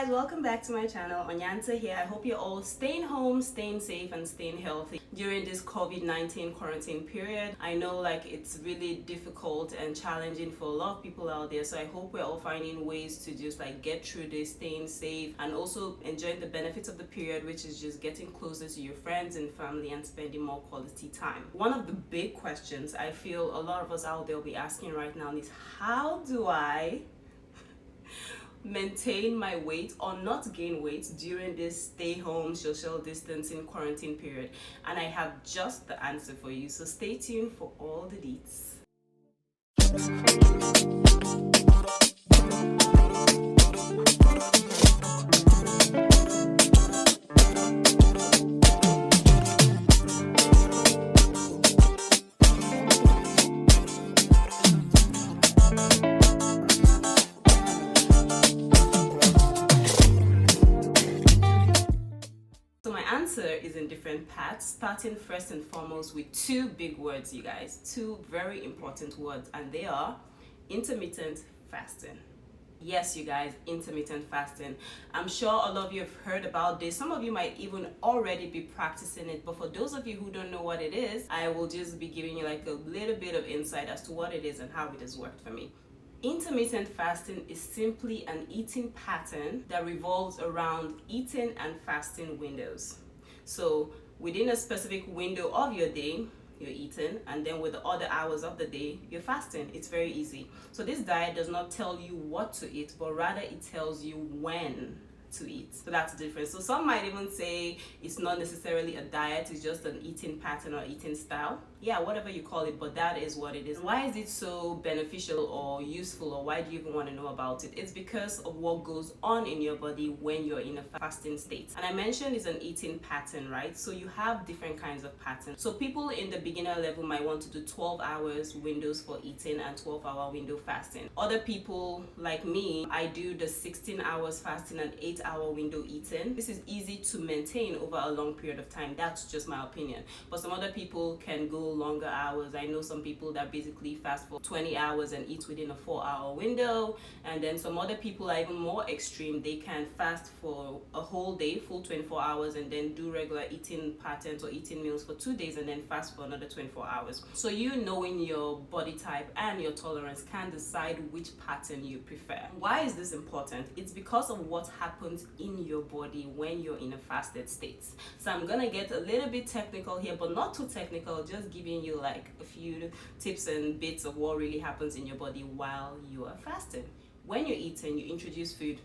guys, welcome back to my channel. Onyansa here. I hope you're all staying home, staying safe and staying healthy during this COVID-19 quarantine period. I know like it's really difficult and challenging for a lot of people out there, so I hope we're all finding ways to just like get through this, staying safe and also enjoying the benefits of the period, which is just getting closer to your friends and family and spending more quality time. One of the big questions I feel a lot of us out there will be asking right now is, how do I maintain my weight or not gain weight during this stay home social distancing quarantine period? And I have just the answer for you, so stay tuned for all the deets. Answer is in different parts, starting first and foremost with two big words, you guys, two very important words, and they are intermittent fasting. Yes, you guys, intermittent fasting. I'm sure a lot of you have heard about this. Some of you might even already be practicing it, but for those of you who don't know what it is, I will just be giving you like a little bit of insight as to what it is and how it has worked for me. Intermittent fasting is simply an eating pattern that revolves around eating and fasting windows. So within a specific window of your day, you're eating, and then with the other hours of the day, you're fasting. It's very easy. So this diet does not tell you what to eat, but rather it tells you when to eat. So that's the difference. So some might even say it's not necessarily a diet, it's just an eating pattern or eating style. Yeah, whatever you call it, but that is what it is. Why is it so beneficial or useful, or why do you even want to know about it? It's because of what goes on in your body when you're in a fasting state. And I mentioned it's an eating pattern, right? So you have different kinds of patterns. So people in the beginner level might want to do 12 hours windows for eating and 12-hour window fasting. Other people like me, I do the 16 hours fasting and 8-hour window eating. This is easy to maintain over a long period of time. That's just my opinion. But some other people can go longer hours. I know some people that basically fast for 20 hours and eat within a 4-hour window, and then some other people are even more extreme. They can fast for a whole day, full 24 hours, and then do regular eating patterns or eating meals for 2 days and then fast for another 24 hours. So you knowing your body type and your tolerance can decide which pattern you prefer. Why is this important? It's because of what happens in your body when you're in a fasted state. So I'm gonna get a little bit technical here, but not too technical, just giving you like a few tips and bits of what really happens in your body while you are fasting. When you're eating, you introduce food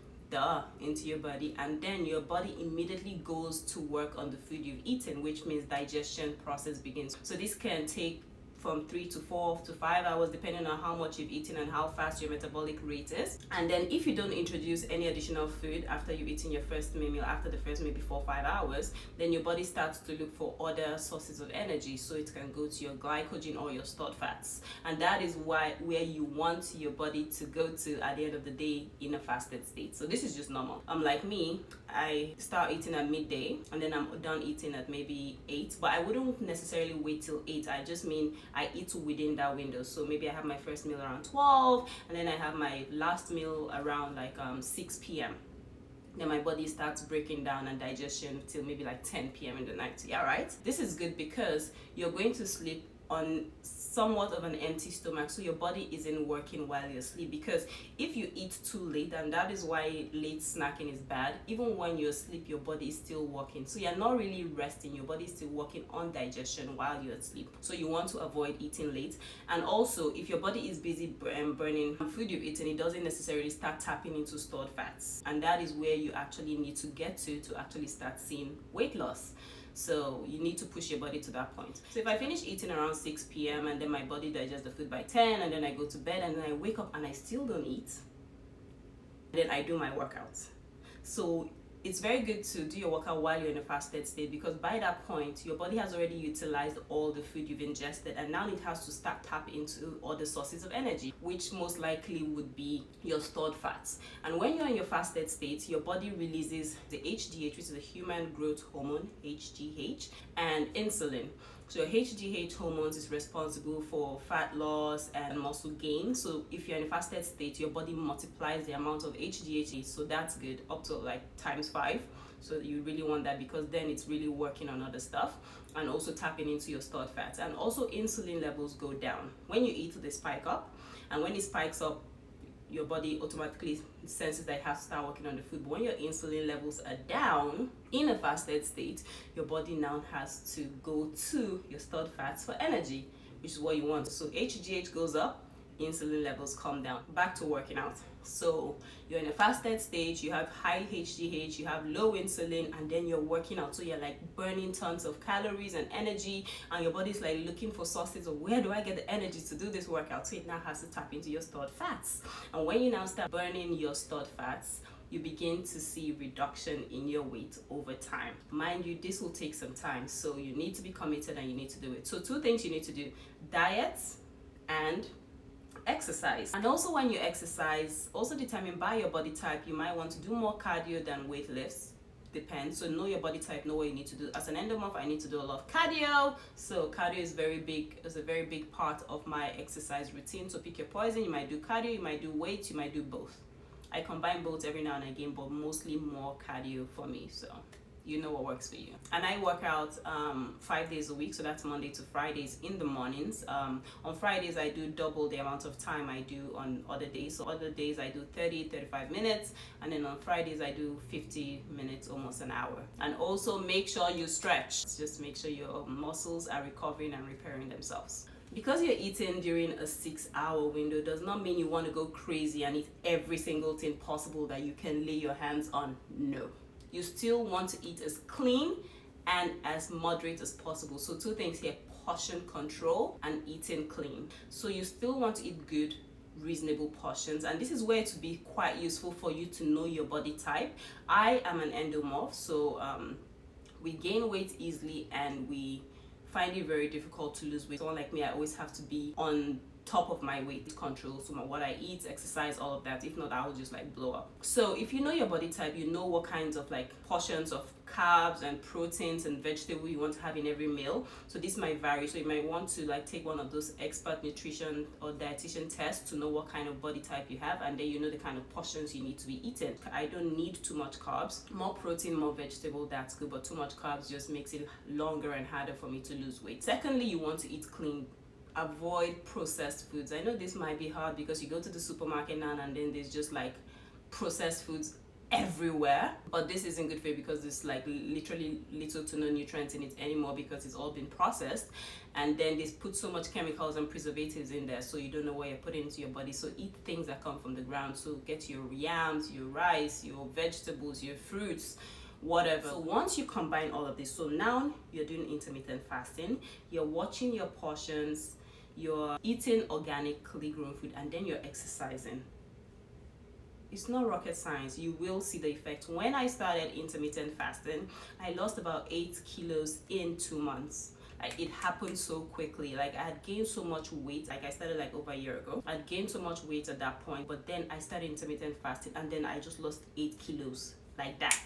into your body, and then your body immediately goes to work on the food you've eaten, which means digestion process begins. So this can take from 3 to 4 to 5 hours depending on how much you've eaten and how fast your metabolic rate is. And then if you don't introduce any additional food after you've eaten your first meal, after the first meal before 5 hours, then your body starts to look for other sources of energy, so it can go to your glycogen or your stored fats, and that is where you want your body to go to at the end of the day in a fasted state. So this is just normal. Like me, I start eating at midday and then I'm done eating at maybe 8, but I wouldn't necessarily wait till 8. I just mean I eat within that window. So maybe I have my first meal around 12, and then I have my last meal around like 6 p.m. Then my body starts breaking down and digestion till maybe like 10 p.m. in the night. Yeah, right? This is good because you're going to sleep on somewhat of an empty stomach, so your body isn't working while you're asleep. Because if you eat too late, and that is why late snacking is bad, even when you're asleep your body is still working, so you're not really resting, your body is still working on digestion while you're asleep. So you want to avoid eating late. And also, if your body is busy burning food you've eaten, it doesn't necessarily start tapping into stored fats, and that is where you actually need to get to actually start seeing weight loss. So you need to push your body to that point. So if I finish eating around 6 p.m. and then my body digests the food by 10, and then I go to bed and then I wake up and I still don't eat, then I do my workouts. So it's very good to do your workout while you're in a fasted state, because by that point your body has already utilized all the food you've ingested, and now it has to start tapping into other sources of energy, which most likely would be your stored fats. And when you're in your fasted state, your body releases the HGH, which is the human growth hormone, HGH, and insulin. So your HGH hormones is responsible for fat loss and muscle gain. So if you're in a fasted state, your body multiplies the amount of HGH, so that's good, up to like times 5. So you really want that, because then it's really working on other stuff and also tapping into your stored fats. And also insulin levels go down when you eat, they spike up, and when it spikes up, your body automatically senses that it has to start working on the food. But when your insulin levels are down in a fasted state, your body now has to go to your stored fats for energy, which is what you want. So HGH goes up, insulin levels come down. Back to working out. So you're in a fasted stage, you have high HGH, you have low insulin, and then you're working out. So you're like burning tons of calories and energy, and your body's like looking for sources of where do I get the energy to do this workout. So it now has to tap into your stored fats. And when you now start burning your stored fats, you begin to see reduction in your weight over time. Mind you, this will take some time, so you need to be committed and you need to do it. So 2 things you need to do: diet and exercise. And also when you exercise, also determined by your body type, you might want to do more cardio than weight lifts. Depends. So know your body type, know what you need to do. As an endomorph, I need to do a lot of cardio, so cardio is a very big part of my exercise routine. So pick your poison. You might do cardio, you might do weights, you might do both. I combine both every now and again, but mostly more cardio for me, so you know what works for you. And I work out 5 days a week, so that's Monday to Fridays in the mornings. On Fridays I do double the amount of time I do on other days. So other days I do 35 minutes, and then on Fridays I do 50 minutes, almost an hour. And also make sure you stretch. Just make sure your muscles are recovering and repairing themselves. Because you're eating during a 6-hour window does not mean you want to go crazy and eat every single thing possible that you can lay your hands on. No. You still want to eat as clean and as moderate as possible. So 2 things here: portion control and eating clean. So you still want to eat good, reasonable portions, and this is where it will be quite useful for you to know your body type. I am an endomorph, so we gain weight easily and we find it very difficult to lose weight. Someone like me, I always have to be on top of my weight control, so what I eat, exercise, all of that. If not, I will just like blow up. So if you know your body type, you know what kinds of like portions of carbs and proteins and vegetable you want to have in every meal. So this might vary, so you might want to like take one of those expert nutrition or dietitian tests to know what kind of body type you have, and then you know the kind of portions you need to be eating. I don't need too much carbs. More protein, more vegetable, that's good, but too much carbs just makes it longer and harder for me to lose weight. Secondly, you want to eat clean. Avoid processed foods. I know this might be hard because you go to the supermarket now and then there's just like processed foods everywhere, but this isn't good for you because there's like literally little to no nutrients in it anymore because it's all been processed, and then they put so much chemicals and preservatives in there, so you don't know what you're putting into your body. So eat things that come from the ground. So get your yams, your rice, your vegetables, your fruits, whatever. So once you combine all of this, so now you're doing intermittent fasting, you're watching your portions, you're eating organically grown food, and then you're exercising. It's not rocket science. You will see the effect. When I started intermittent fasting, I lost about 8 kilos in 2 months. Like, it happened so quickly. Like, I had gained so much weight. Like, I started like over a year ago. I'd gained so much weight at that point, but then I started intermittent fasting, and then I just lost 8 kilos like that.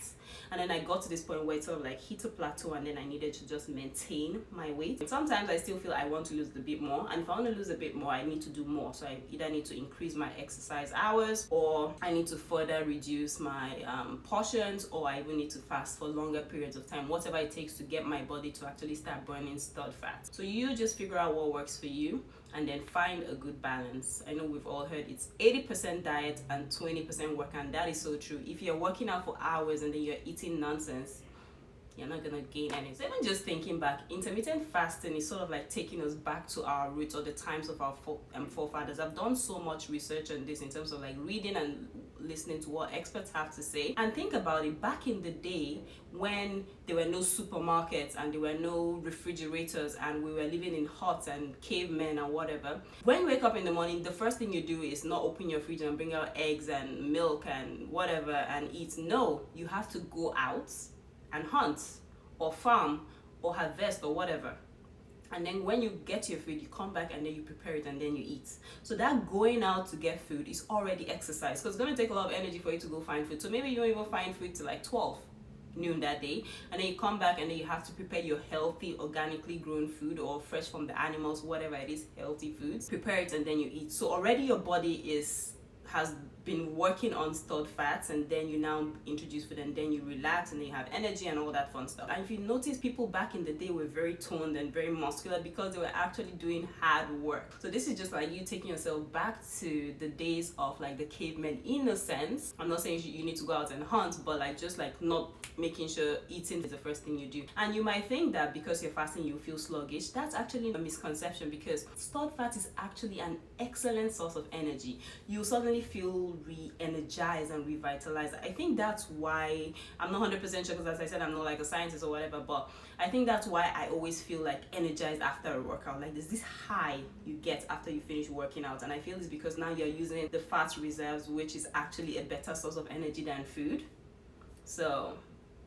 And then I got to this point where it sort of like hit a plateau, and then I needed to just maintain my weight. Sometimes I still feel I want to lose a bit more, and if I want to lose a bit more, I need to do more. So I either need to increase my exercise hours, or I need to further reduce my portions, or I even need to fast for longer periods of time, whatever it takes to get my body to actually start burning stored fat. So you just figure out what works for you and then find a good balance. I know we've all heard it's 80% diet and 20% work, and that is so true. If you're working out for hours and then you're eating nonsense, you're not gonna gain anything. So even just thinking back, intermittent fasting is sort of like taking us back to our roots or the times of our forefathers. I've done so much research on this in terms of like reading and listening to what experts have to say. And think about it, back in the day when there were no supermarkets and there were no refrigerators and we were living in huts and cavemen and whatever, when you wake up in the morning, the first thing you do is not open your fridge and bring out eggs and milk and whatever and eat. No, you have to go out and hunt or farm or harvest or whatever. And then when you get your food, you come back and then you prepare it and then you eat. So that going out to get food is already exercise, because it's going to take a lot of energy for you to go find food. So maybe you don't even find food till like 12. noon that day, and then you come back and then you have to prepare your healthy organically grown food or fresh from the animals, whatever it is, healthy foods, prepare it and then you eat. So already your body has been working on stored fats, and then you now introduce food and then you relax and then you have energy and all that fun stuff. And if you notice, people back in the day were very toned and very muscular because they were actually doing hard work. So this is just like you taking yourself back to the days of like the cavemen in a sense. I'm not saying you need to go out and hunt, but like just like not making sure eating is the first thing you do. And you might think that because you're fasting you feel sluggish. That's actually a misconception, because stored fat is actually an excellent source of energy. You suddenly feel re-energized and revitalized. I think that's why, I'm not 100% sure because as I said I'm not like a scientist or whatever, but I think that's why I always feel like energized after a workout. Like there's this high you get after you finish working out, and I feel it's because now you're using the fat reserves, which is actually a better source of energy than food. So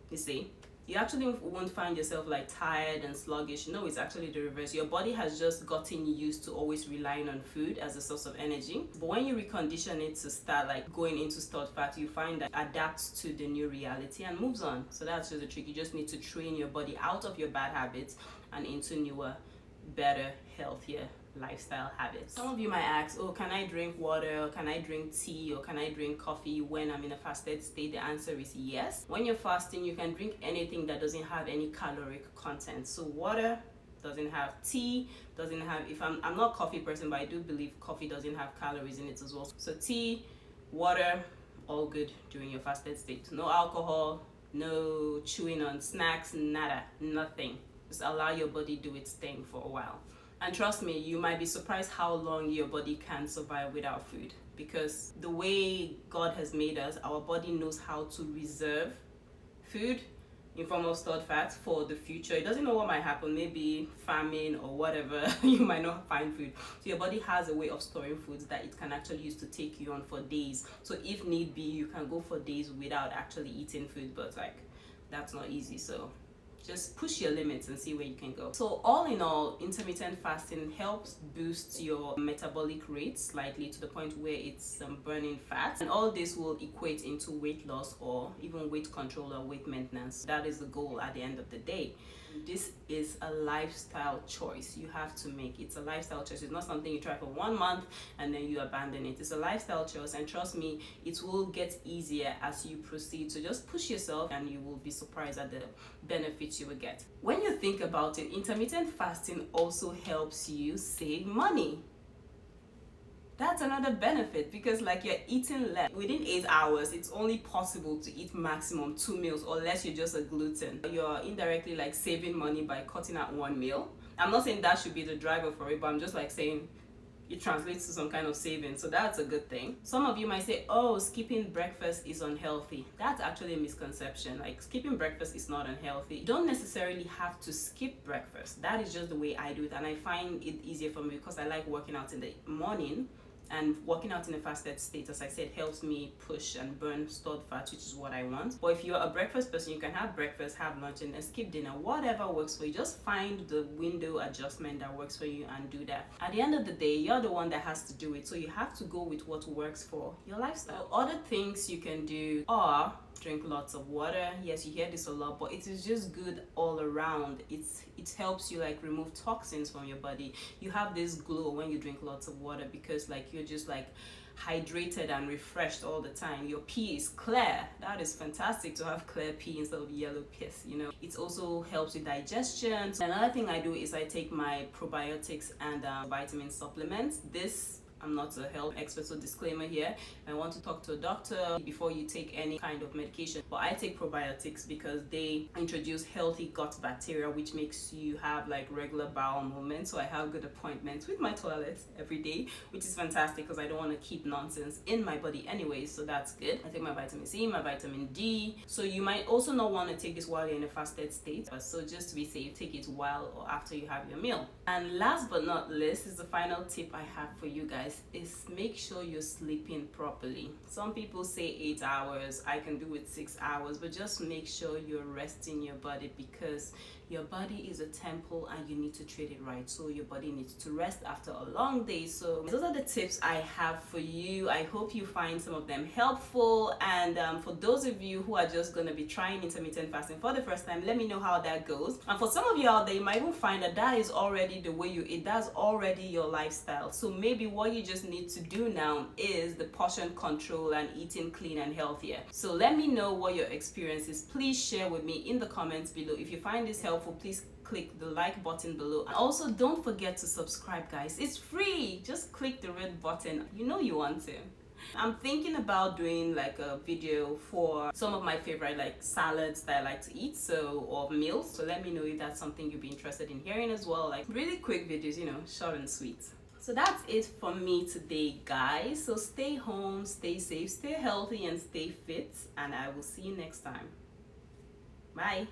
you see, you actually won't find yourself like tired and sluggish. No, it's actually the reverse. Your body has just gotten used to always relying on food as a source of energy. But when you recondition it to start like going into stored fat, you find that it adapts to the new reality and moves on. So that's just the trick. You just need to train your body out of your bad habits and into newer, better, healthier lifestyle habits. Some of you might ask, oh, can I drink water, or can I drink tea, or can I drink coffee when I'm in a fasted state? The answer is yes. When you're fasting, you can drink anything that doesn't have any caloric content. So water doesn't have, tea doesn't have, if I'm not a coffee person, but I do believe coffee doesn't have calories in it as well. So tea, water, all good during your fasted state. No alcohol, no chewing on snacks, nada, nothing. Just allow your body do its thing for a while. And trust me, you might be surprised how long your body can survive without food, because the way God has made us, our body knows how to reserve food in form of stored fat for the future. It doesn't know what might happen, maybe famine or whatever. You might not find food. So your body has a way of storing foods that it can actually use to take you on for days. So if need be, you can go for days without actually eating food, but like that's not easy. So just push your limits and see where you can go. So all in all, intermittent fasting helps boost your metabolic rate slightly to the point where it's burning fat, and all this will equate into weight loss or even weight control or weight maintenance. That is the goal at the end of the day. This is a lifestyle choice you have to make. It's a lifestyle choice. It's not something you try for 1 month and then you abandon it. It's a lifestyle choice, and trust me, it will get easier as you proceed. So just push yourself and you will be surprised at the benefits you will get. When you think about it, intermittent fasting also helps you save money. That's another benefit, because like you're eating less. Within 8 hours, it's only possible to eat maximum 2 meals, unless you're just a gluten. You're indirectly like saving money by cutting out 1 meal. I'm not saying that should be the driver for it, but I'm just like saying it translates to some kind of savings. So that's a good thing. Some of you might say, oh, skipping breakfast is unhealthy. That's actually a misconception. Like skipping breakfast is not unhealthy. You don't necessarily have to skip breakfast. That is just the way I do it, and I find it easier for me because I like working out in the morning. And working out in a fasted state, as I said, helps me push and burn stored fat, which is what I want. But if you're a breakfast person, you can have breakfast, have lunch, and then skip dinner. Whatever works for you. Just find the window adjustment that works for you and do that. At the end of the day, you're the one that has to do it. So you have to go with what works for your lifestyle. Other things you can do are drink lots of water. Yes, you hear this a lot, but it is just good all around. It helps you like remove toxins from your body. You have this glow when you drink lots of water, because like you're just like hydrated and refreshed all the time. Your pee is clear. That is fantastic to have clear pee instead of yellow piss, you know. It also helps with digestion. Another thing I do is I take my probiotics and vitamin supplements. I'm not a health expert, so disclaimer here. I want to talk to a doctor before you take any kind of medication. But I take probiotics because they introduce healthy gut bacteria, which makes you have like regular bowel movements. So I have good appointments with my toilet every day, which is fantastic because I don't want to keep nonsense in my body anyway. So that's good. I take my vitamin C, my vitamin D. So you might also not want to take this while you're in a fasted state. So just to be safe, take it while or after you have your meal. And last but not least is the final tip I have for you guys. guys, is make sure you're sleeping properly. Some people say 8 hours, I can do it 6 hours, but just make sure you're resting your body, because your body is a temple and you need to treat it right. So your body needs to rest after a long day. So those are the tips I have for you. I hope you find some of them helpful. And for those of you who are just going to be trying intermittent fasting for the first time, let me know how that goes. And for some of you out there, you might even find that that is already the way you eat. That's already your lifestyle. So maybe what you just need to do now is the portion control and eating clean and healthier. So let me know what your experience is. Please share with me in the comments below. If you find this helpful, please click the like button below. And also don't forget to subscribe, guys. It's free. Just click the red button. You know you want to. I'm thinking about doing like a video for some of my favorite like salads that I like to eat, or meals. So let me know if that's something you'd be interested in hearing as well. Like really quick videos, you know, short and sweet. So that's it for me today, guys. So stay home, stay safe, stay healthy, and stay fit. And I will see you next time. Bye.